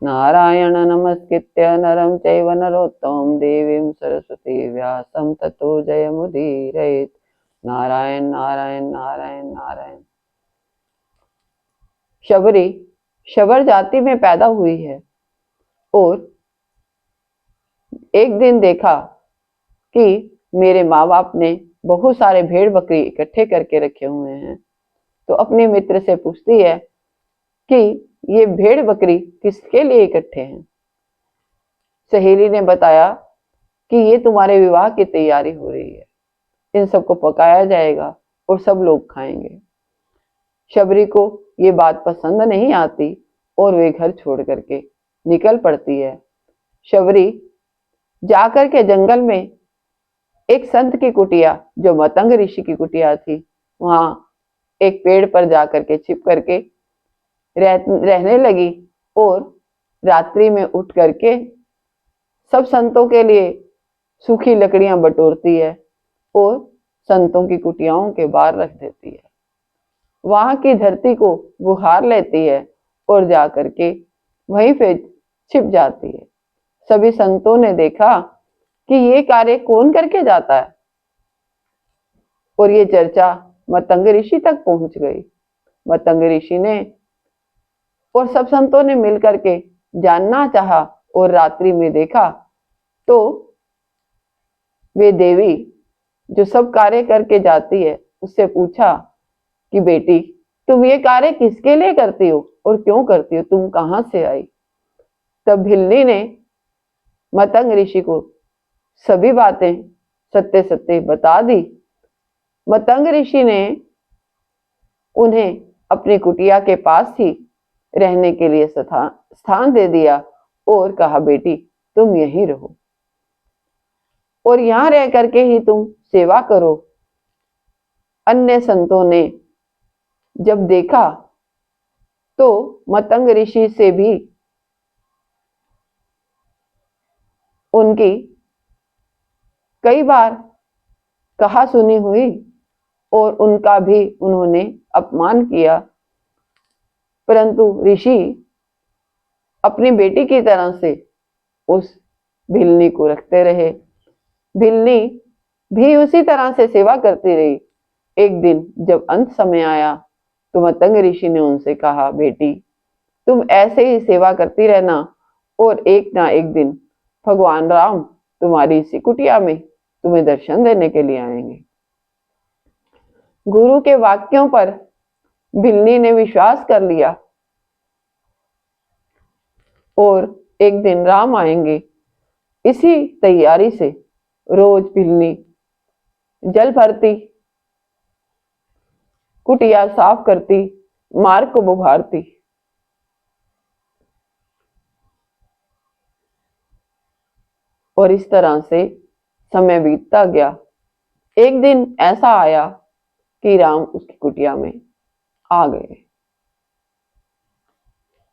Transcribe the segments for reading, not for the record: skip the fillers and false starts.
नारायण नमस्कृत्य नरं चैव नरोत्तमं देवीं सरस्वती व्यासं ततो जयमुदीरयेत्। नारायण नारायण नारायण नारायण। शबरी शबर जाति में पैदा हुई है और एक दिन देखा कि मेरे माँ बाप ने बहुत सारे भेड़ बकरी इकट्ठे करके रखे हुए हैं, तो अपने मित्र से पूछती है कि ये भेड़ बकरी किसके लिए इकट्ठे हैं। सहेली ने बताया कि ये तुम्हारे विवाह की तैयारी हो रही है, इन सबको पकाया जाएगा और सब लोग खाएंगे। शबरी को ये बात पसंद नहीं आती और वे घर छोड़ करके निकल पड़ती है। शबरी जाकर के जंगल में एक संत की कुटिया, जो मतंग ऋषि की कुटिया थी, वहां एक पेड़ पर जाकर के छिप करके रहने लगी और रात्रि में उठ करके सब संतों के लिए सूखी लकड़ियां बटोरती है और संतों की कुटियाओं के बाहर रख देती है। वहां की धरती को बुहार लेती है और जाकर के वहीं पे छिप जाती है। सभी संतों ने देखा कि ये कार्य कौन करके जाता है और ये चर्चा मतंग ऋषि तक पहुंच गई। मतंग ऋषि ने और सब संतों ने मिलकर के जानना चाहा और रात्रि में देखा तो वे देवी जो सब कार्य करके जाती है उससे पूछा कि बेटी, तुम ये कार्य किसके लिए करती हो और क्यों करती हो, तुम कहां से आई। तब भिल्ली ने मतंग ऋषि को सभी बातें सत्य सत्य बता दी। मतंग ऋषि ने उन्हें अपनी कुटिया के पास ही रहने के लिए स्थान दे दिया और कहा, बेटी तुम यहीं रहो और यहां रह करके ही तुम सेवा करो। अन्य संतों ने जब देखा तो मतंग ऋषि से भी उनकी कई बार कहा सुनी हुई और उनका भी उन्होंने अपमान किया, परंतु ऋषि अपनी बेटी की तरह से उस भिल्ली को रखते रहे। भिल्ली भी उसी तरह से सेवा करती रही। एक दिन जब अंत समय आया तो मतंग ऋषि ने उनसे कहा, बेटी तुम ऐसे ही सेवा करती रहना और एक ना एक दिन भगवान राम तुम्हारी इसी कुटिया में तुम्हें दर्शन देने के लिए आएंगे। गुरु के वाक्यों पर भिल्ली ने विश्वास कर लिया और एक दिन राम आएंगे इसी तैयारी से रोज भिल्ली जल भरती, कुटिया साफ करती, मार्ग को बुहारती। और इस तरह से समय बीतता गया। एक दिन ऐसा आया कि राम उसकी कुटिया में आ गए।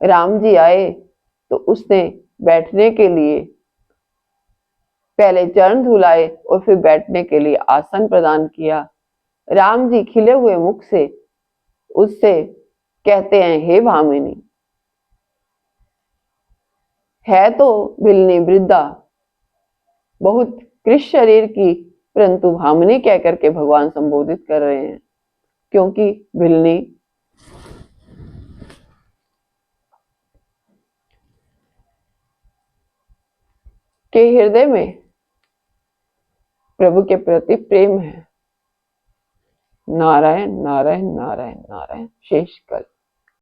राम जी आए तो उसने बैठने के लिए पहले चरण धुलाए और फिर बैठने के लिए आसन प्रदान किया। राम जी खिले हुए मुख से उससे कहते हैं, हे भामिनी। है तो भिल्ली वृद्धा, बहुत कृष शरीर की, परंतु भामिनी कह करके भगवान संबोधित कर रहे हैं, क्योंकि भिल्ली के हृदय में प्रभु के प्रति प्रेम है। नारायण नारायण नारायण नारायण। शेष कल।